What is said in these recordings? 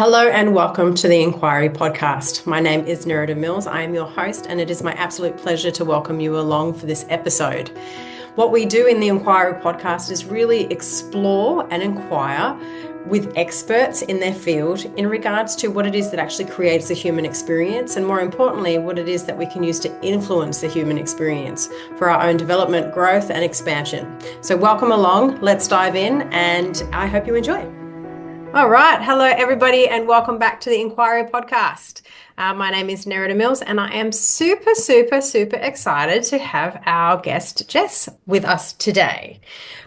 Hello and welcome to the Enquiry podcast. My name is Nerida Mills. I am your host, and it is my absolute pleasure to welcome you along for this episode. What we do in the Enquiry podcast is really explore and inquire with experts in their field in regards to what it is that actually creates a human experience, and more importantly, what it is that we can use to influence the human experience for our own development, growth, and expansion. So welcome along. Let's dive in, and I hope you enjoy. All right. Hello, everybody, and welcome back to the Enquiry podcast. My name is Nerida Mills, and I am super excited to have our guest, Jess, with us today.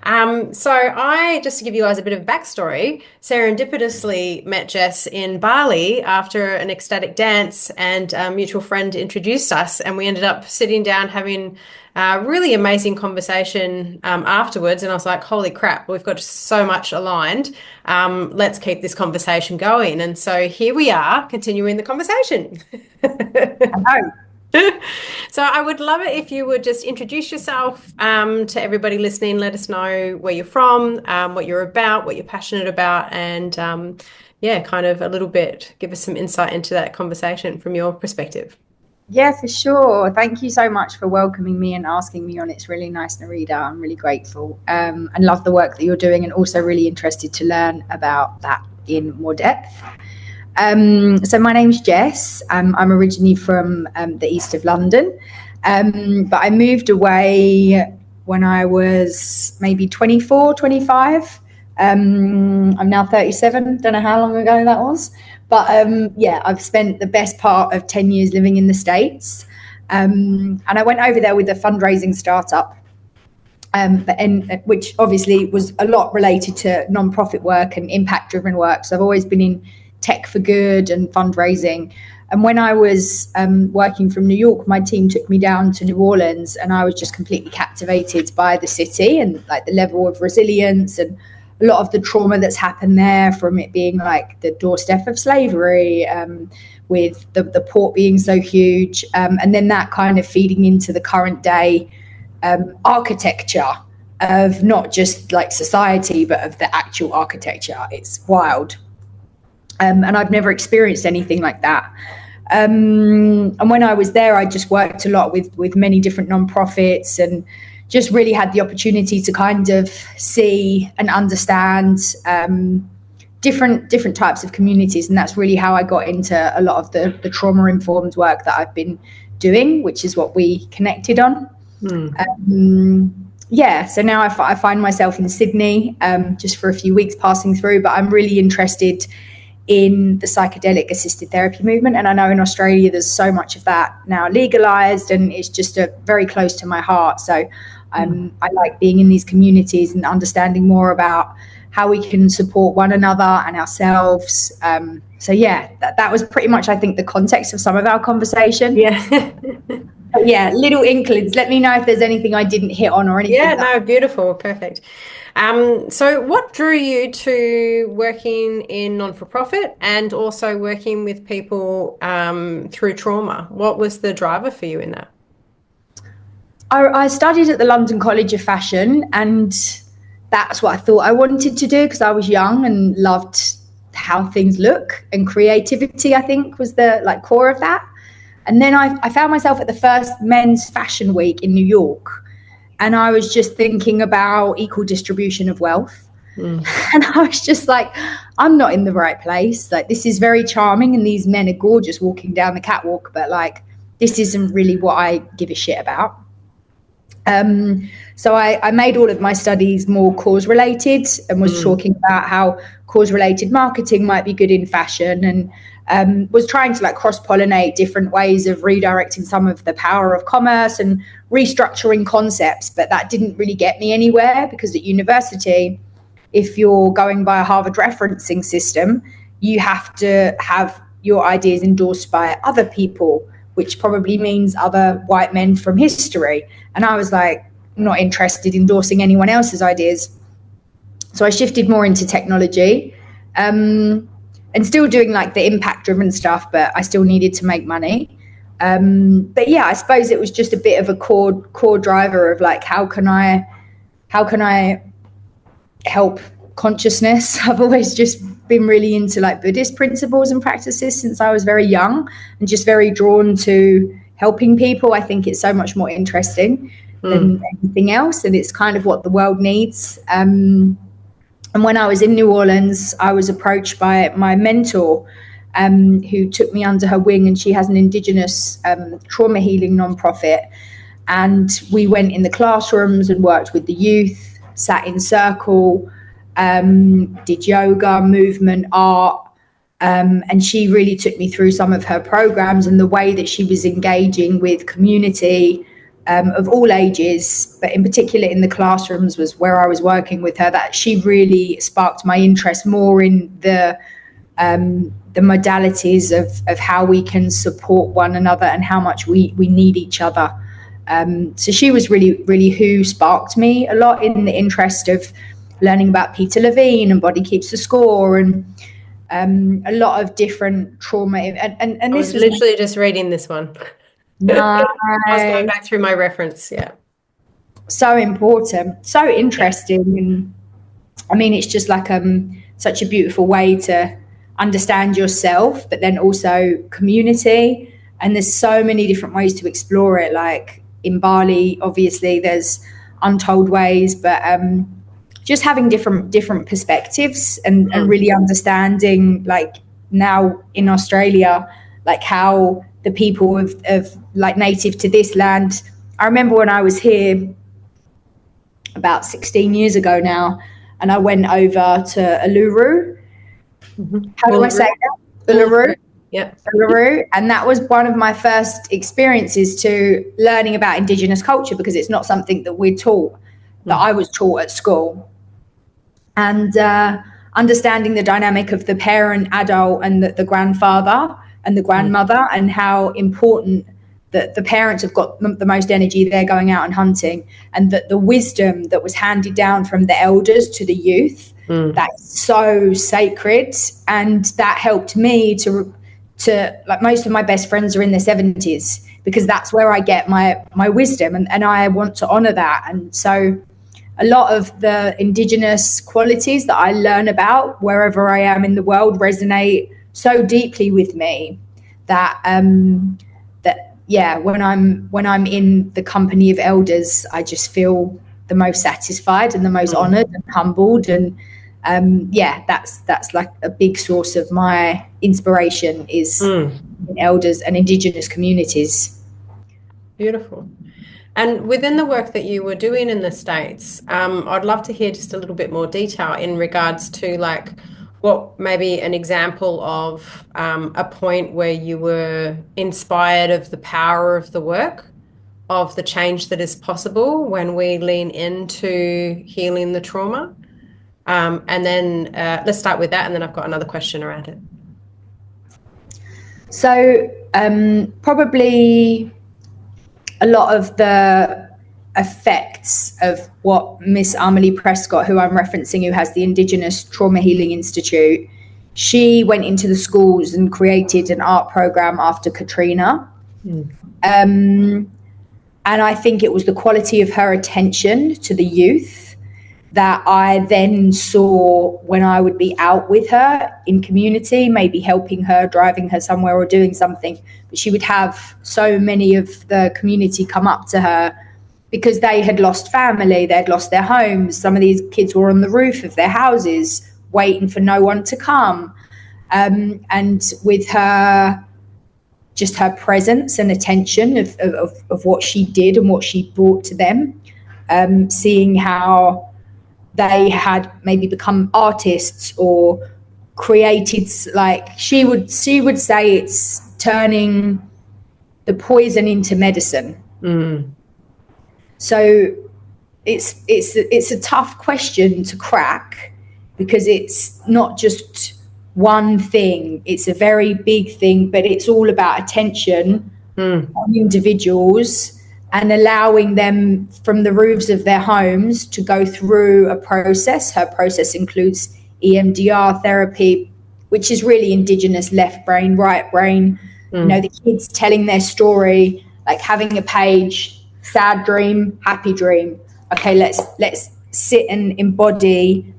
Just to give you guys a bit of backstory, serendipitously met Jess in Bali after an ecstatic dance, and a mutual friend introduced us, and we ended up sitting down having a really amazing conversation afterwards. And I was like, holy crap, we've got so much aligned. Let's keep this conversation going. And so here we are continuing the conversation. Hello. So I would love it if you would just introduce yourself to everybody listening. Let us know where you're from, what you're about, what you're passionate about, and kind of a little bit, give us some insight into that conversation from your perspective. Yeah, for sure. Thank you so much for welcoming me and asking me on. It's really nice, Nerida. I'm really grateful and love the work that you're doing, and also really interested to learn about that in more depth. So my name's Jess. I'm originally from the east of London, but I moved away when I was maybe 24, 25. I'm now 37. Don't know how long ago that was. But I've spent the best part of 10 years living in the States. And I went over there with a fundraising startup, which obviously was a lot related to nonprofit work and impact-driven work. So I've always been in tech for good and fundraising. And when I was working from New York, my team took me down to New Orleans, and I was just completely captivated by the city and like the level of resilience and a lot of the trauma that's happened there, from it being like the doorstep of slavery, with the port being so huge, and then that kind of feeding into the current day architecture of not just like society, but of the actual architecture. It's wild. And I've never experienced anything like that. And when I was there, I just worked a lot with many different nonprofits, and just really had the opportunity to kind of see and understand different types of communities. And that's really how I got into a lot of the trauma-informed work that I've been doing, which is what we connected on. So now I find myself in Sydney just for a few weeks passing through, but I'm really interested in the psychedelic-assisted therapy movement. And I know in Australia there's so much of that now legalized, and it's just very close to my heart. So I like being in these communities and understanding more about how we can support one another and ourselves. That was pretty much, I think, the context of some of our conversation. Little inklings. Let me know if there's anything I didn't hit on or anything. Beautiful. Perfect. So what drew you to working in non-for-profit and also working with people through trauma? What was the driver for you in that? I studied at the London College of Fashion, and that's what I thought I wanted to do because I was young and loved how things look, and creativity, I think, was the core of that. And then I found myself at the first men's fashion week in New York, and I was just thinking about equal distribution of wealth. And I was just like, I'm not in the right place. Like, this is very charming and these men are gorgeous walking down the catwalk, but like, this isn't really what I give a shit about. So I made all of my studies more cause related, and was talking about how cause related marketing might be good in fashion, and was trying to cross-pollinate different ways of redirecting some of the power of commerce and restructuring concepts. But that didn't really get me anywhere, because at university, if you're going by a Harvard referencing system, you have to have your ideas endorsed by other people, which probably means other white men from history. And I was like, not interested in endorsing anyone else's ideas. So I shifted more into technology, and still doing the impact driven stuff, but I still needed to make money. But yeah, I suppose it was just a bit of a core driver of how can I help consciousness. I've always just been really into like Buddhist principles and practices since I was very young, and just very drawn to helping people. I think it's so much more interesting than anything else, and it's kind of what the world needs. And when I was in New Orleans, I was approached by my mentor, who took me under her wing, and she has an Indigenous trauma healing nonprofit. And we went in the classrooms and worked with the youth, sat in circle, did yoga, movement, art. And she really took me through some of her programs, and the way that she was engaging with community of all ages, but in particular in the classrooms was where I was working with her, that she really sparked my interest more in the modalities of how we can support one another and how much we need each other. So she was really who sparked me a lot, in the interest of learning about Peter Levine and Body Keeps the Score, and a lot of different trauma. And I was literally just reading this one. Nice. I was going back through my reference. Yeah. So important, so interesting. And I mean, it's just like such a beautiful way to understand yourself, but then also community. And there's so many different ways to explore it. Like in Bali, obviously there's untold ways, but just having different perspectives and really understanding, like now in Australia, like how the people of like native to this land. I remember when I was here about 16 years ago now, and I went over to Uluru. How do I say that? Uluru. Yeah. Uluru. And that was one of my first experiences to learning about Indigenous culture, because it's not something that we're taught, that I was taught at school. And understanding the dynamic of the parent, adult, and the grandfather and the grandmother, and how important that the parents have got the most energy, they're going out and hunting, and that the wisdom that was handed down from the elders to the youth, that's so sacred. And that helped me to like, most of my best friends are in their 70s, because that's where I get my wisdom, and I want to honor that. And so a lot of the Indigenous qualities that I learn about wherever I am in the world resonate so deeply with me that when I'm in the company of elders, I just feel the most satisfied and the most honored and humbled. And that's like a big source of my inspiration is in elders and Indigenous communities. Beautiful. And within the work that you were doing in the States, I'd love to hear just a little bit more detail in regards to like what maybe an example of a point where you were inspired of the power of the work, of the change that is possible when we lean into healing the trauma. And then let's start with that, and then I've got another question around it. So probably a lot of the effects of what Miss Amelie Prescott, who I'm referencing, who has the Indigenous Trauma Healing Institute, she went into the schools and created an art program after Katrina. And I think it was the quality of her attention to the youth that I then saw when I would be out with her in community, maybe helping her, driving her somewhere or doing something. But she would have so many of the community come up to her because they had lost family, they'd lost their homes. Some of these kids were on the roof of their houses waiting for no one to come. And with her, just her presence and attention of what she did and what she brought to them, seeing how they had maybe become artists or created, like she would say it's turning the poison into medicine. So it's a tough question to crack, because it's not just one thing, it's a very big thing, but it's all about attention on individuals and allowing them from the roofs of their homes to go through a process. Her process includes EMDR therapy, which is really Indigenous left brain, right brain. You know, the kids telling their story, like having a page, sad dream, happy dream. Okay, let's sit and embody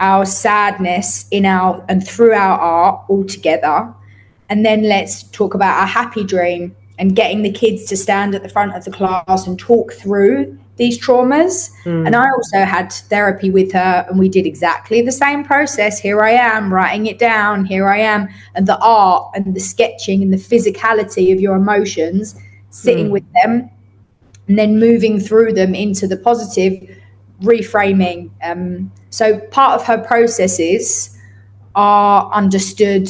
our sadness and through our art all together. And then let's talk about our happy dream and getting the kids to stand at the front of the class and talk through these traumas. And I also had therapy with her, and we did exactly the same process. Here I am writing it down. Here I am. And the art and the sketching and the physicality of your emotions, sitting with them and then moving through them into the positive, reframing. So part of her processes are understood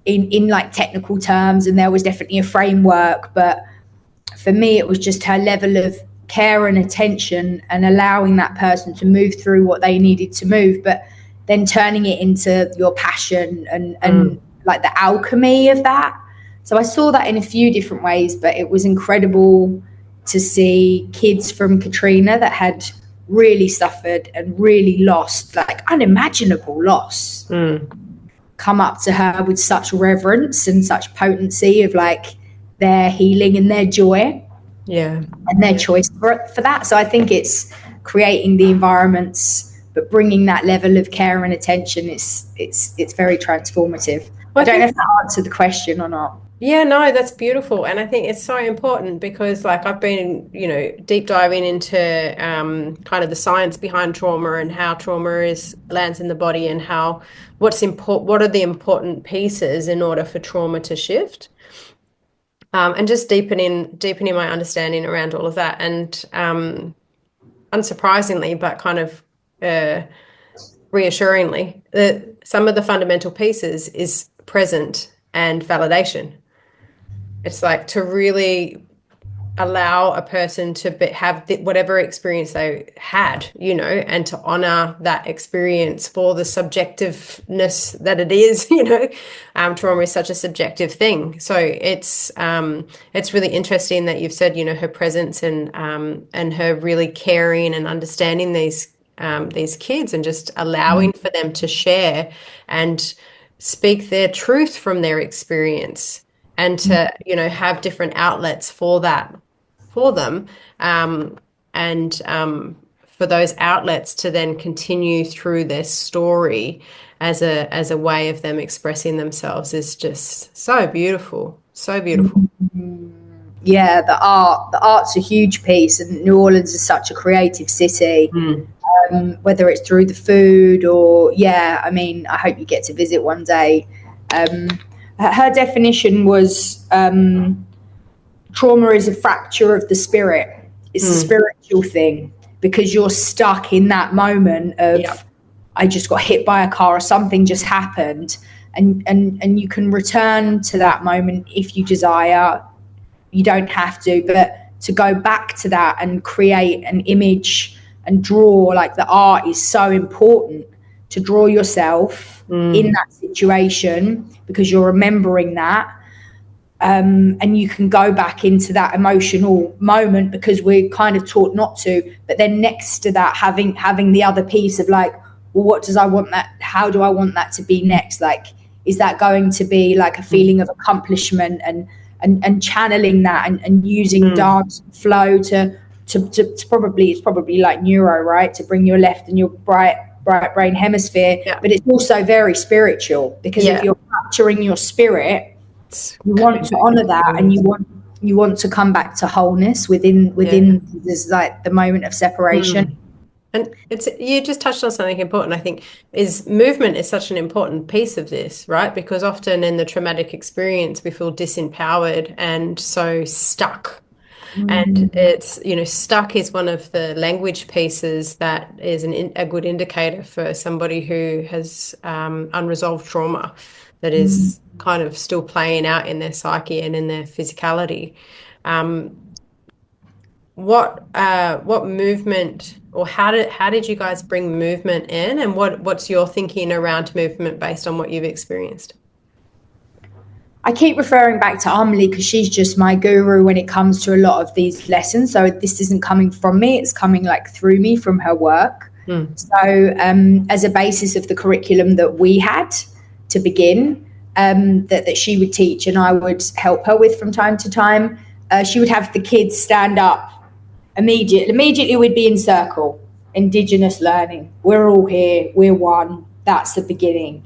in like technical terms, and there was definitely a framework, but for me it was just her level of care and attention and allowing that person to move through what they needed to move, but then turning it into your passion and like the alchemy of that. So I saw that in a few different ways, but it was incredible to see kids from Katrina that had really suffered and really lost, like unimaginable loss, come up to her with such reverence and such potency of like their healing and their joy. And their choice for that. So I think it's creating the environments, but bringing that level of care and attention, it's very transformative. I don't know if that answered the question or not. Yeah, no, that's beautiful. And I think it's so important because like I've been, deep diving into kind of the science behind trauma and how trauma lands in the body and what are the important pieces in order for trauma to shift. And just deepening my understanding around all of that. And unsurprisingly, but kind of reassuringly, some of the fundamental pieces is present and validation. It's like to really allow a person to have whatever experience they had, and to honor that experience for the subjectiveness that it is. Trauma is such a subjective thing. So it's really interesting that you've said, her presence and her really caring and understanding these kids and just allowing for them to share and speak their truth from their experience and to, have different outlets for that for them, and for those outlets to then continue through their story as a way of them expressing themselves is just so beautiful, so beautiful. Yeah, the art's a huge piece, and New Orleans is such a creative city. Whether it's through the food or I hope you get to visit one day. Her definition was trauma is a fracture of the spirit. It's a spiritual thing because you're stuck in that moment of I just got hit by a car or something just happened, and you can return to that moment if you desire. You don't have to, but to go back to that and create an image and draw, like the art is so important to draw yourself in that situation because you're remembering that. And you can go back into that emotional moment because we're kind of taught not to, but then next to that having the other piece of like, well, how do I want that to be next? Like, is that going to be like a feeling of accomplishment and channeling that and using dance and flow to probably like neuro, right, to bring your left and your right brain hemisphere, but it's also very spiritual because if you're capturing your spirit, you want to honor that, and you want to come back to wholeness within this, like the moment of separation. And you just touched on something important, I think, is movement is such an important piece of this, right? Because often in the traumatic experience, we feel disempowered and so stuck. And it's, stuck is one of the language pieces that is a good indicator for somebody who has unresolved trauma that is kind of still playing out in their psyche and in their physicality. What movement, or how did you guys bring movement in, and what's your thinking around movement based on what you've experienced? I keep referring back to Amelie because she's just my guru when it comes to a lot of these lessons. So this isn't coming from me, it's coming like through me from her work. So as a basis of the curriculum that we had to begin, that she would teach and I would help her with from time to time, she would have the kids stand up immediately we'd be in circle. Indigenous learning. We're all here. We're one. That's the beginning.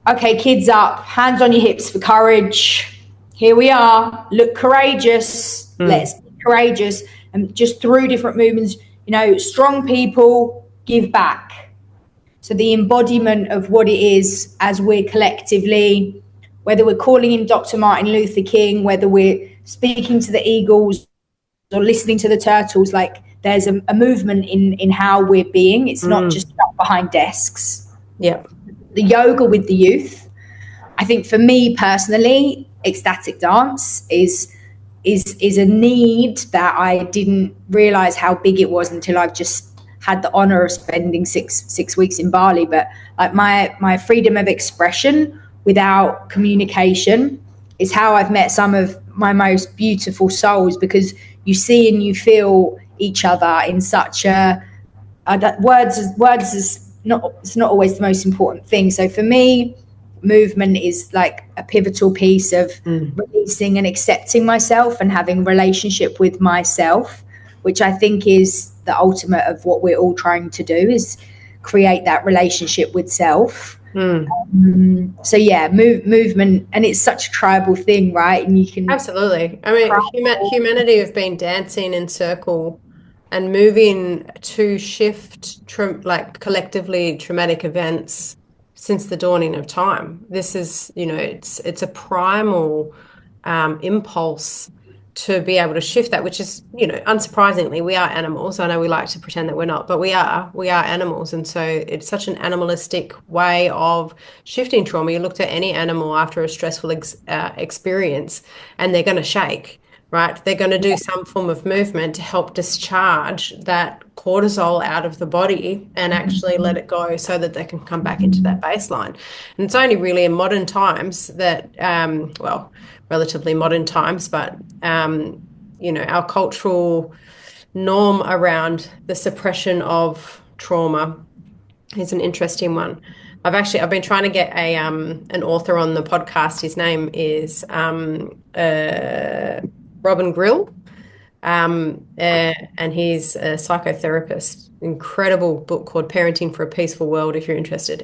Okay, kids up. Hands on your hips for courage. Here we are. Look courageous. Let's be courageous. And just through different movements, strong people give back. So the embodiment of what it is as we're collectively, whether we're calling in Dr. Martin Luther King, whether we're speaking to the eagles or listening to the turtles, like there's a movement in how we're being. It's not just stuck behind desks. Yeah. The yoga with the youth. I think for me personally, ecstatic dance is a need that I didn't realize how big it was until I've just had the honor of spending six weeks in Bali. But like my freedom of expression without communication is how I've met some of my most beautiful souls, because you see and you feel each other in such a words is not, it's not always the most important thing. So for me, movement is like a pivotal piece of releasing and accepting myself and having a relationship with myself, which I think is the ultimate of what we're all trying to do, is create that relationship with self. So yeah, movement, and it's such a tribal thing, right? And you can absolutely. I mean, humanity have been dancing in circle and moving to shift like collectively traumatic events since the dawning of time. This is, it's a primal impulse to be able to shift that, which is, unsurprisingly, we are animals. I know we like to pretend that we're not, but we are animals. And so it's such an animalistic way of shifting trauma. You looked at any animal after a stressful experience and they're going to shake, right? They're going to do some form of movement to help discharge that cortisol out of the body and actually let it go so that they can come back into that baseline. And it's only really in modern times that, relatively modern times, but, our cultural norm around the suppression of trauma is an interesting one. I've been trying to get an author on the podcast. His name is Robin Grill, and he's a psychotherapist. Incredible book called Parenting for a Peaceful World, if you're interested.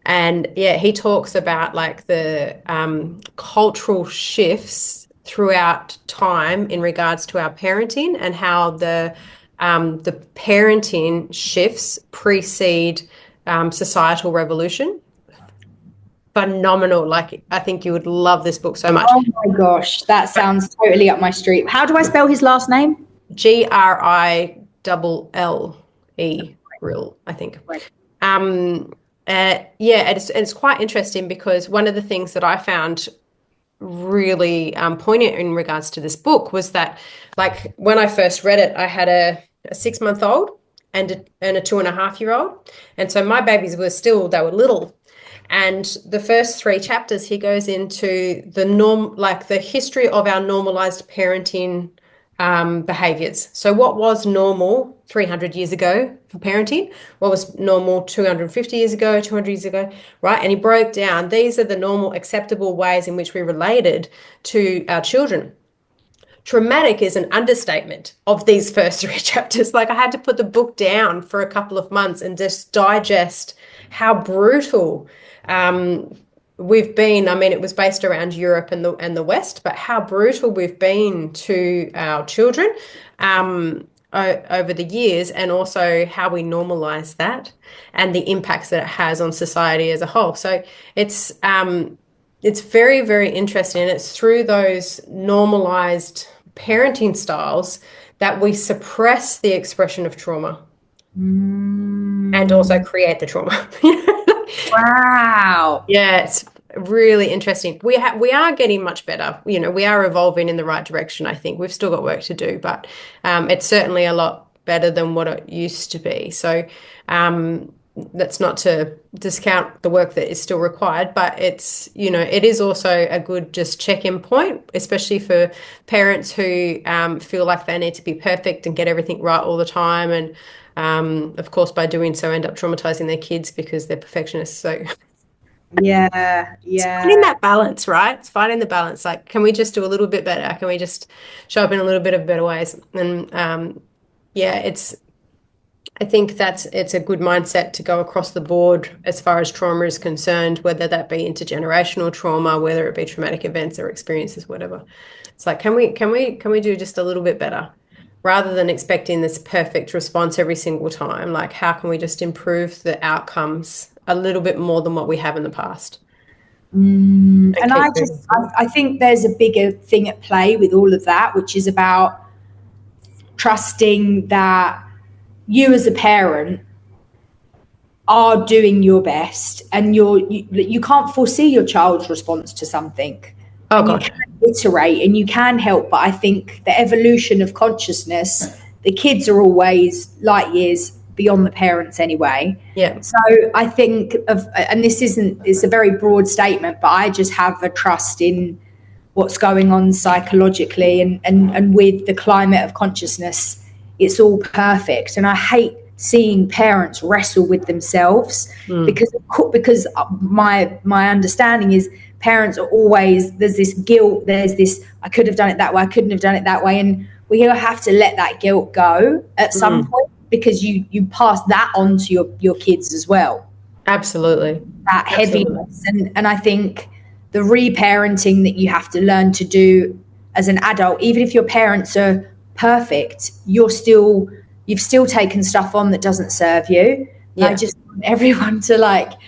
And yeah, he talks about like the cultural shifts throughout time in regards to our parenting, and how the parenting shifts precede societal revolution. Phenomenal. Like, I think you would love this book so much. Oh my gosh, that sounds totally up my street. How do I spell his last name? Grille, Grill, I think. Right. It's quite interesting, because one of the things that I found really poignant in regards to this book was that, like, when I first read it, I had a 6-month-old and a 2.5-year-old, and so my babies were little. And the first 3 chapters, he goes into the history of our normalized parenting behaviors. So what was normal 300 years ago for parenting? What was normal 250 years ago, 200 years ago, right? And he broke down, these are the normal acceptable ways in which we related to our children. Traumatic is an understatement of these first 3 chapters. Like, I had to put the book down for a couple of months and just digest how brutal we've been. I mean, it was based around Europe and the West, but how brutal we've been to our children over the years, and also how we normalize that and the impacts that it has on society as a whole. So it's very, very interesting. And it's through those normalized parenting styles that we suppress the expression of trauma and also create the trauma. Wow. Yeah, it's really interesting. We are getting much better. We are evolving in the right direction, I think. We've still got work to do, but it's certainly a lot better than what it used to be. So that's not to discount the work that is still required, but it's, it is also a good just check-in point, especially for parents who feel like they need to be perfect and get everything right all the time. And of course, by doing so, end up traumatizing their kids because they're perfectionists. So yeah. It's finding that balance, right? It's finding the balance. Like, can we just do a little bit better? Can we just show up in a little bit of better ways? And Yeah, I think it's a good mindset to go across the board as far as trauma is concerned, whether that be intergenerational trauma, whether it be traumatic events or experiences, whatever. It's like, can we do just a little bit better? Rather than expecting this perfect response every single time, like how can we just improve the outcomes a little bit more than what we have in the past? And I think there's a bigger thing at play with all of that, which is about trusting that you as a parent are doing your best, and you can't foresee your child's response to something. Oh, and God. You can iterate and you can help, but I think the evolution of consciousness, the kids are always light years beyond the parents anyway. Yeah. So I think and it's a very broad statement, but I just have a trust in what's going on psychologically and with the climate of consciousness. It's all perfect. And I hate seeing parents wrestle with themselves because my understanding is parents are always, there's this guilt, there's this, I could have done it that way, I couldn't have done it that way. And we have to let that guilt go at some point, because you pass that on to your kids as well. Absolutely. That heaviness. And I think the reparenting that you have to learn to do as an adult, even if your parents are perfect, you've still taken stuff on that doesn't serve you. Yeah. I just want everyone to let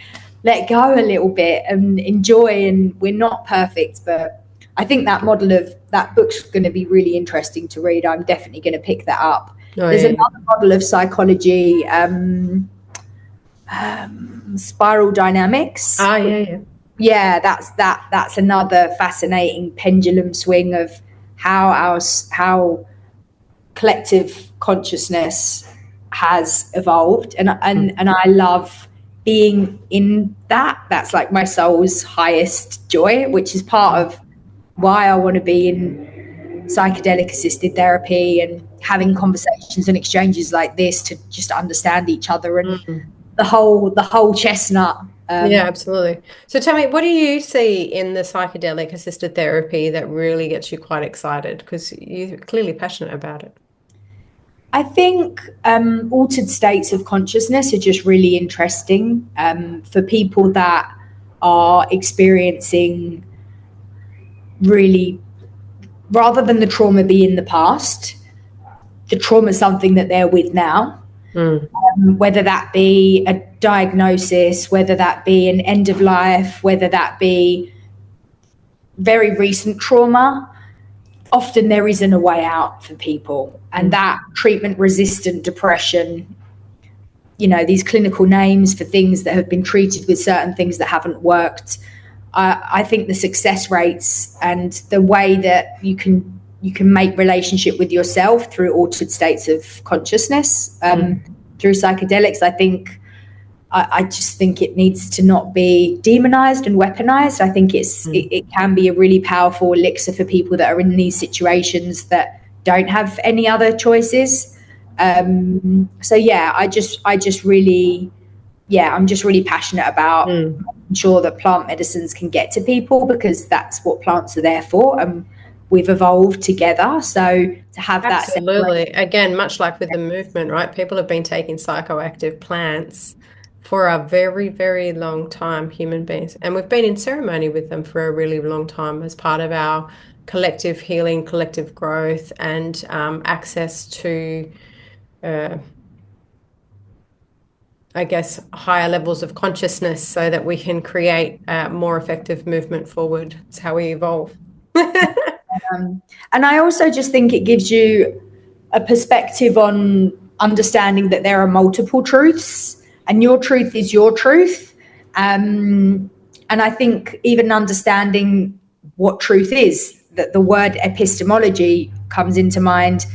go a little bit and enjoy, and we're not perfect, but I think that model of that book's going to be really interesting to read. I'm definitely going to pick that up. There's another model of psychology, spiral dynamics. Yeah, that's another fascinating pendulum swing of how collective consciousness has evolved, and I love being in that. That's like my soul's highest joy, which is part of why I want to be in psychedelic-assisted therapy and having conversations and exchanges like this to just understand each other and the whole chestnut. Yeah, absolutely. So tell me, what do you see in the psychedelic-assisted therapy that really gets you quite excited? Because you're clearly passionate about it. I think altered states of consciousness are just really interesting for people that are experiencing, really, rather than the trauma be in the past, the trauma is something that they're with now. Whether that be a diagnosis, whether that be an end of life, whether that be very recent trauma, often there isn't a way out for people. And that treatment-resistant depression, these clinical names for things that have been treated with certain things that haven't worked, I think the success rates and the way that you can make relationship with yourself through altered states of consciousness, through psychedelics, I just think it needs to not be demonized and weaponized. I think it can be a really powerful elixir for people that are in these situations that don't have any other choices. So yeah, I'm just really passionate about making sure that plant medicines can get to people, because that's what plants are there for. We've evolved together. So to have that. Absolutely. Again, much like with the movement, right? People have been taking psychoactive plants for a very, very long time, human beings. And we've been in ceremony with them for a really long time as part of our collective healing, collective growth, and access to, higher levels of consciousness so that we can create more effective movement forward. It's how we evolve. And I also just think it gives you a perspective on understanding that there are multiple truths, and your truth is your truth. And I think even understanding what truth is, that the word epistemology comes into mind,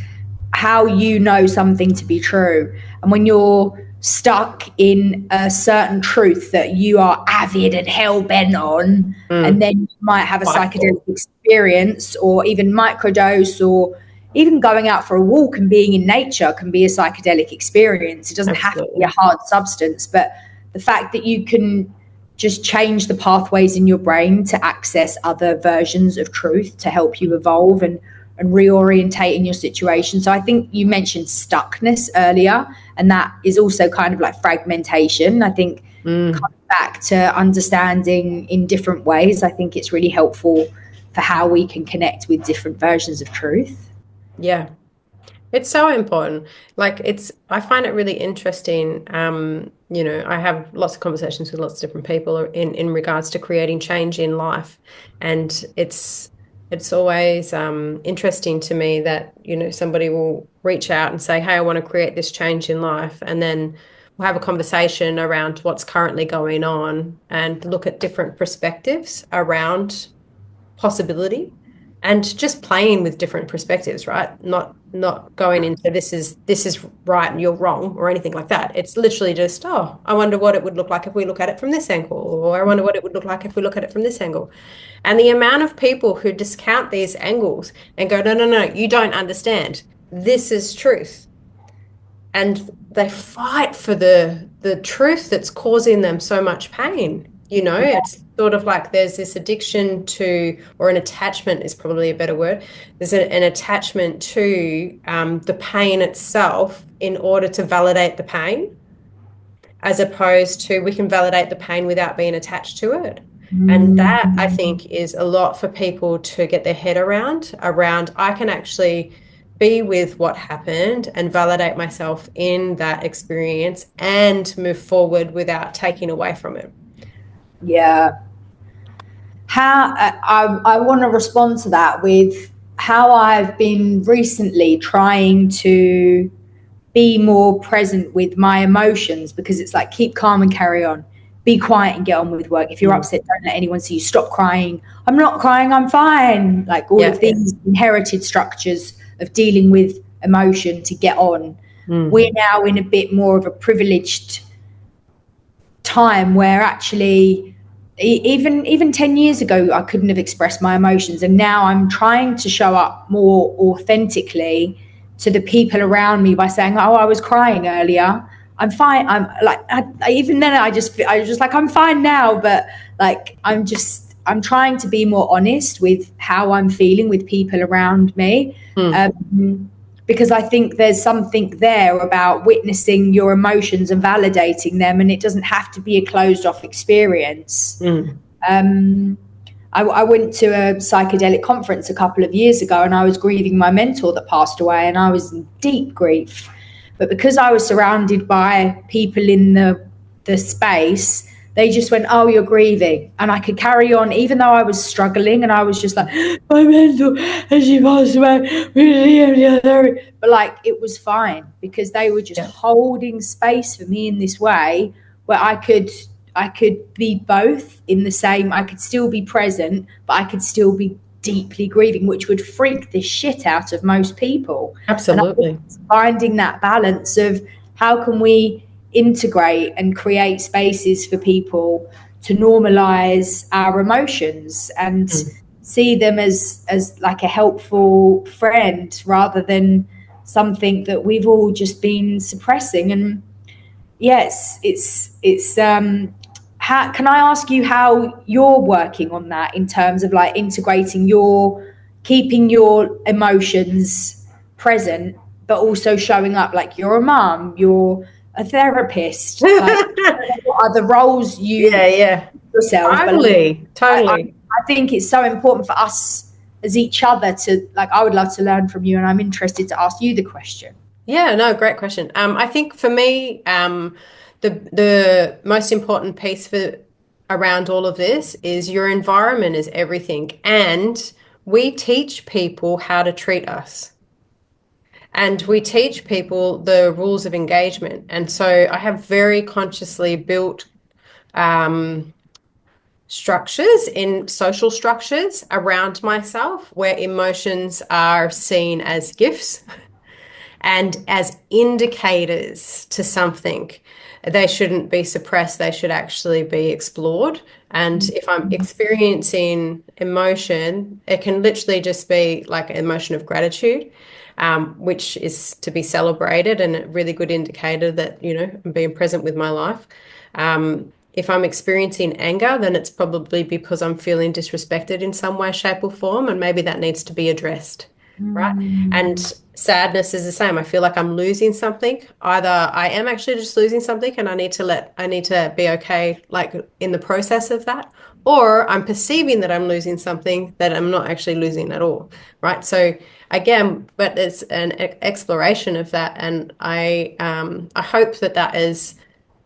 how you know something to be true. And when you're stuck in a certain truth that you are avid and hell-bent on, and then you might have a psychedelic experience, or even microdose, or even going out for a walk and being in nature can be a psychedelic experience. It doesn't have to be a hard substance, but the fact that you can just change the pathways in your brain to access other versions of truth to help you evolve and and reorientating your situation. So I think you mentioned stuckness earlier, and that is also kind of like fragmentation. I think coming back to understanding in different ways, I think it's really helpful for how we can connect with different versions of truth. Yeah. It's so important. I find it really interesting. I have lots of conversations with lots of different people in regards to creating change in life. And it's always interesting to me that, somebody will reach out and say, hey, I want to create this change in life. And then we'll have a conversation around what's currently going on and look at different perspectives around possibility. And just playing with different perspectives, right? Not going into this is right and you're wrong or anything like that. It's literally just, oh, I wonder what it would look like if we look at it from this angle, or I wonder what it would look like if we look at it from this angle. And the amount of people who discount these angles and go, no, no, no, you don't understand. This is truth. And they fight for the truth that's causing them so much pain. It's sort of like there's this addiction to, or an attachment is probably a better word. There's an attachment to the pain itself in order to validate the pain, as opposed to we can validate the pain without being attached to it. And that, I think, is a lot for people to get their head around I can actually be with what happened and validate myself in that experience and move forward without taking away from it. Yeah. How I want to respond to that with how I've been recently trying to be more present with my emotions, because it's like, keep calm and carry on. Be quiet and get on with work. If you're upset, don't let anyone see you. Stop crying. I'm not crying, I'm fine. Like all of these inherited structures of dealing with emotion to get on. We're now in a bit more of a privileged time where actually even 10 years ago I couldn't have expressed my emotions, and now I'm trying to show up more authentically to the people around me by saying, oh, I was crying earlier, I'm fine. I'm like, even then I was just like, I'm fine now, but like I'm trying to be more honest with how I'm feeling with people around me. Because I think there's something there about witnessing your emotions and validating them, and it doesn't have to be a closed off experience. I went to a psychedelic conference a couple of years ago, and I was grieving my mentor that passed away, and I was in deep grief. But because I was surrounded by people in the space, they just went, oh, you're grieving. And I could carry on, even though I was struggling. And I was just like, my mentor, and she passed away. But like, it was fine, because they were just holding space for me in this way where I could be both in the same. I could still be present, but I could still be deeply grieving, which would freak the shit out of most people. Absolutely. Finding that balance of how can we integrate and create spaces for people to normalize our emotions and see them as like a helpful friend rather than something that we've all just been suppressing. And yes, it's how can I ask you how you're working on that in terms of like integrating keeping your emotions present, but also showing up like you're a mum, you're a therapist, like, what are the roles you yourself? Totally. I think it's so important for us as each other to, like, I would love to learn from you, and I'm interested to ask you the question. Yeah, no, great question. I think for me, the most important piece around all of this is your environment is everything, and we teach people how to treat us. And we teach people the rules of engagement. And so I have very consciously built structures in social structures around myself where emotions are seen as gifts and as indicators to something. They shouldn't be suppressed. They should actually be explored. And if I'm experiencing emotion, it can literally just be like an emotion of gratitude, which is to be celebrated and a really good indicator that, I'm being present with my life. If I'm experiencing anger, then it's probably because I'm feeling disrespected in some way, shape, or form, and maybe that needs to be addressed. right? And sadness is the same. I feel like I'm losing something. Either I am actually just losing something and I need to be okay, like in the process of that, or I'm perceiving that I'm losing something that I'm not actually losing at all, right? So again, but it's an exploration of that, and I hope that is,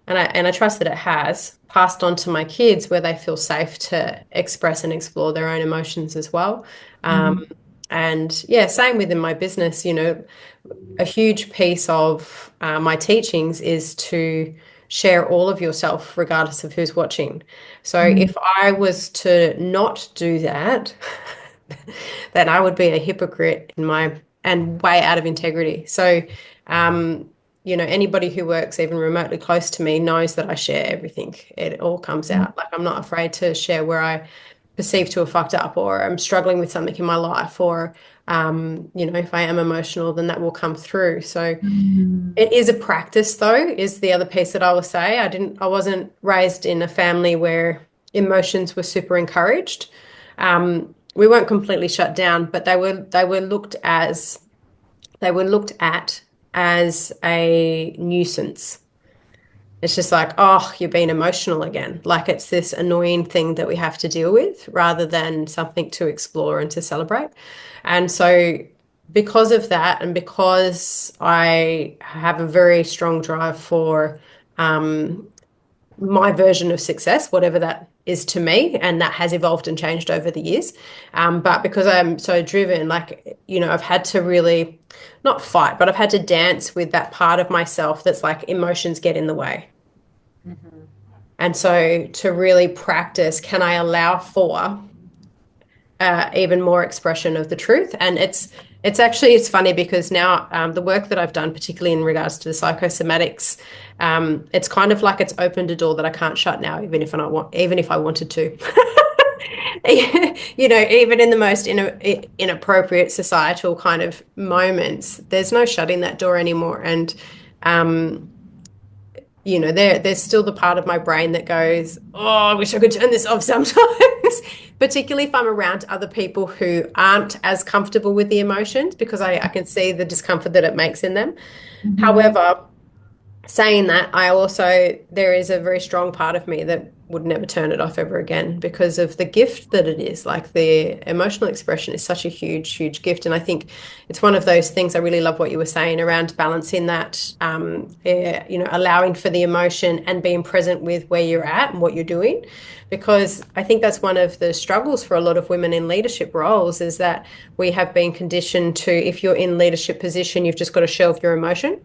and I trust that it has passed on to my kids, where they feel safe to express and explore their own emotions as well. And yeah, same within my business, a huge piece of my teachings is to share all of yourself, regardless of who's watching. So if I was to not do that, then I would be a hypocrite and way out of integrity. So, anybody who works even remotely close to me knows that I share everything. It all comes out. Like, I'm not afraid to share where I perceive to have fucked up, or I'm struggling with something in my life, or if I am emotional, then that will come through. So it is a practice, though, is the other piece that I will say. I wasn't raised in a family where emotions were super encouraged. We weren't completely shut down, but they were looked at as a nuisance. It's just like, oh, you're being emotional again. Like, it's this annoying thing that we have to deal with, rather than something to explore and to celebrate. And so because of that, and because I have a very strong drive for my version of success, whatever that is to me, and that has evolved and changed over the years. But because I'm so driven, like, I've had to really not fight, but I've had to dance with that part of myself that's like, emotions get in the way. And so to really practice, can I allow for even more expression of the truth? And it's funny, because now the work that I've done, particularly in regards to the psychosomatics, it's kind of like it's opened a door that I can't shut now, even if I wanted to. Even in the most inappropriate societal kind of moments, there's no shutting that door anymore. And there's still the part of my brain that goes, oh, I wish I could turn this off sometimes, particularly if I'm around other people who aren't as comfortable with the emotions, because I can see the discomfort that it makes in them. However, saying that, there is a very strong part of me that would never turn it off ever again, because of the gift that it is. Like, the emotional expression is such a huge, huge gift. And I think it's one of those things. I really love what you were saying around balancing that, allowing for the emotion and being present with where you're at and what you're doing. Because I think that's one of the struggles for a lot of women in leadership roles, is that we have been conditioned to, if you're in leadership position, you've just got to shelve your emotion.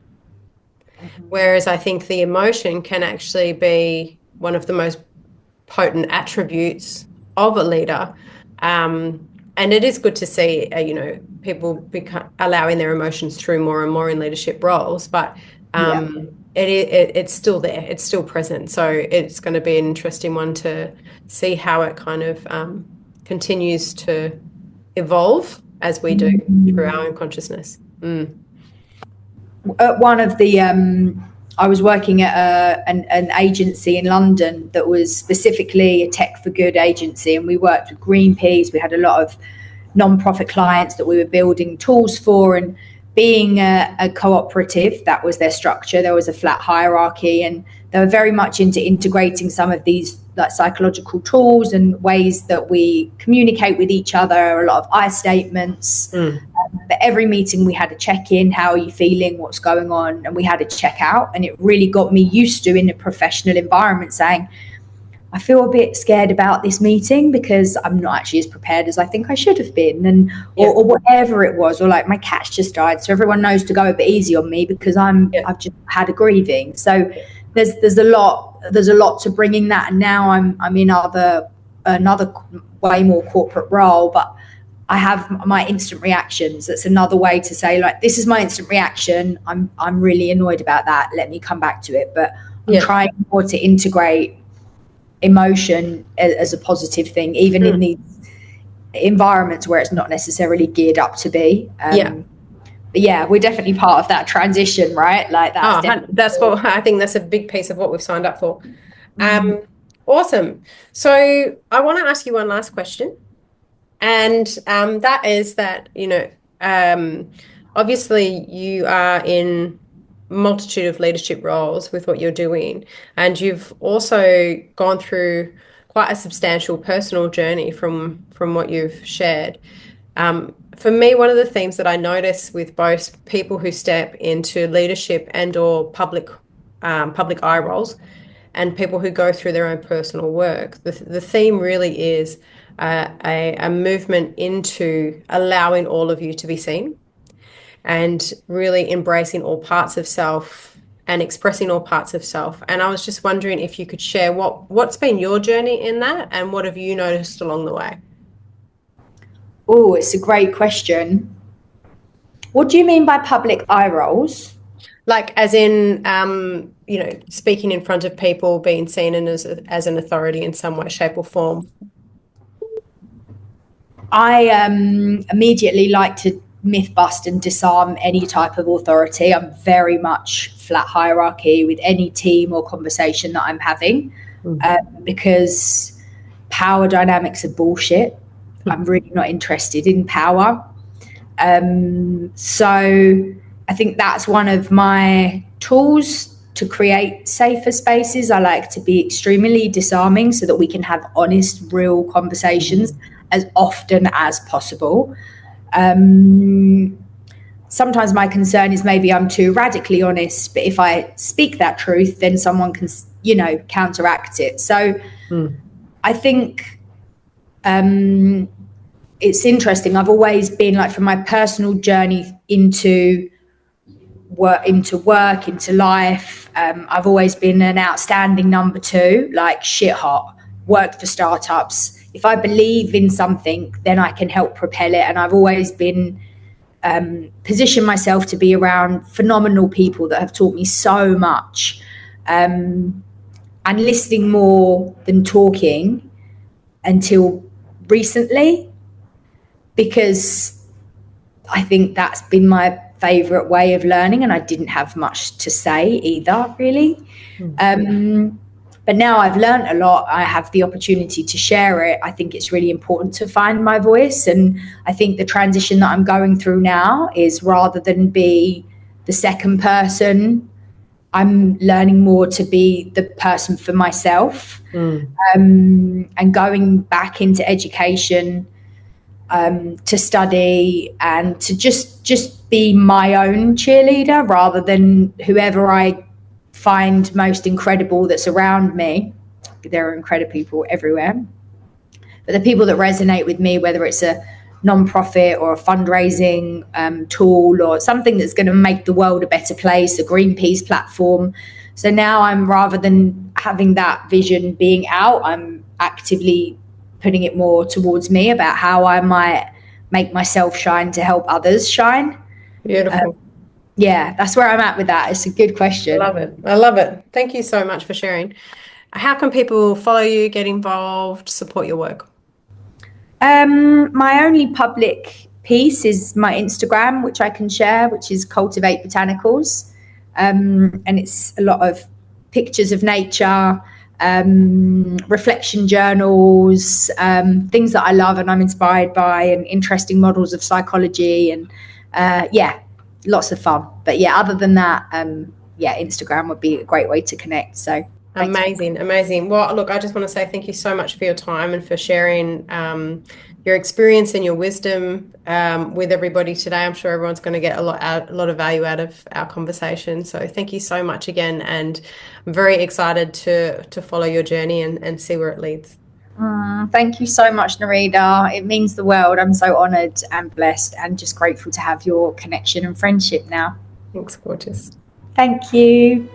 Whereas I think the emotion can actually be one of the most potent attributes of a leader. And it is good to see, people allowing their emotions through more and more in leadership roles, but it's still there. It's still present. So it's going to be an interesting one to see how it kind of continues to evolve as we do through our own consciousness. One of the I was working at an agency in London that was specifically a tech for good agency, and we worked with Greenpeace. We had a lot of non-profit clients that we were building tools for, and being a cooperative, that was their structure. There was a flat hierarchy, and they were very much into integrating some of these like psychological tools and ways that we communicate with each other. A lot of I statements. But every meeting we had a check-in, how are you feeling, what's going on, and we had a check-out. And it really got me used to, in a professional environment, saying, I feel a bit scared about this meeting because I'm not actually as prepared as I think I should have been, or whatever it was, or like my cat's just died, so everyone knows to go a bit easy on me because I've just had a grieving. So there's a lot to bringing that, and now I'm in another way more corporate role, but I have my instant reactions. That's another way to say, like, this is my instant reaction. I'm really annoyed about that. Let me come back to it. But I'm trying more to integrate emotion as a positive thing, even in these environments where it's not necessarily geared up to be. But yeah, we're definitely part of that transition, right? Like that's what I think. That's a big piece of what we've signed up for. Awesome. So I want to ask you one last question. And that is that, obviously you are in multitude of leadership roles with what you're doing, and you've also gone through quite a substantial personal journey from what you've shared. For me, one of the themes that I notice with both people who step into leadership and or public eye roles and people who go through their own personal work, the theme really is a movement into allowing all of you to be seen and really embracing all parts of self and expressing all parts of self. And I was just wondering if you could share what's been your journey in that and what have you noticed along the way? Oh, it's a great question. What do you mean by public eye rolls? Like as in, speaking in front of people, being seen as an authority in some way, shape or form. I immediately like to myth bust and disarm any type of authority. I'm very much flat hierarchy with any team or conversation that I'm having, because power dynamics are bullshit. I'm really not interested in power. So I think that's one of my tools to create safer spaces. I like to be extremely disarming so that we can have honest, real conversations as often as possible. Sometimes my concern is maybe I'm too radically honest, but if I speak that truth, then someone can, counteract it. So I think it's interesting. I've always been like, from my personal journey into work, into life, I've always been an outstanding number two, like shit hot, worked for startups. If I believe in something, then I can help propel it. And I've always been positioned myself to be around phenomenal people that have taught me so much, and listening more than talking until recently, because I think that's been my favorite way of learning, and I didn't have much to say either, really. But now I've learned a lot. I have the opportunity to share it. I think it's really important to find my voice. And I think the transition that I'm going through now is, rather than be the second person, I'm learning more to be the person for myself, and going back into education, to study and to just be my own cheerleader rather than whoever I find most incredible that's around me. There are incredible people everywhere, but the people that resonate with me, whether it's a non-profit or a fundraising tool or something that's going to make the world a better place, a Greenpeace platform. So now I'm, rather than having that vision being out, I'm actively putting it more towards me about how I might make myself shine to help others shine. Beautiful. Yeah, that's where I'm at with that. It's a good question. I love it. Thank you so much for sharing. How can people follow you, get involved, support your work? My only public piece is my Instagram, which I can share, which is Cultivate Botanicals. And it's a lot of pictures of nature, reflection journals, things that I love and I'm inspired by, and interesting models of psychology, and lots of fun. But other than that, Instagram would be a great way to connect. So amazing. Well, look, I just want to say thank you so much for your time and for sharing your experience and your wisdom with everybody today. I'm sure everyone's going to get a lot of value out of our conversation. So thank you so much again, and I'm very excited to follow your journey and see where it leads. Thank you so much, Nerida. It means the world. I'm so honoured and blessed and just grateful to have your connection and friendship now. Thanks, gorgeous. Thank you.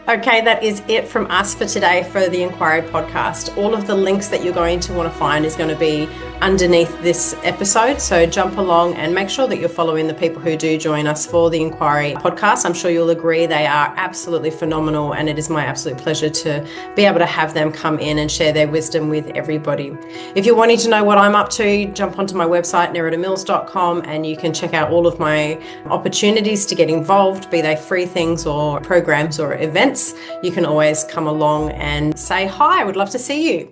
Okay, that is it from us for today for the Enquiry podcast. All of the links that you're going to want to find is going to be underneath this episode. So jump along and make sure that you're following the people who do join us for the Enquiry podcast. I'm sure you'll agree they are absolutely phenomenal, and it is my absolute pleasure to be able to have them come in and share their wisdom with everybody. If you're wanting to know what I'm up to, jump onto my website, neridamills.com, and you can check out all of my opportunities to get involved, be they free things or programs or events. You can always come along and say hi. I would love to see you.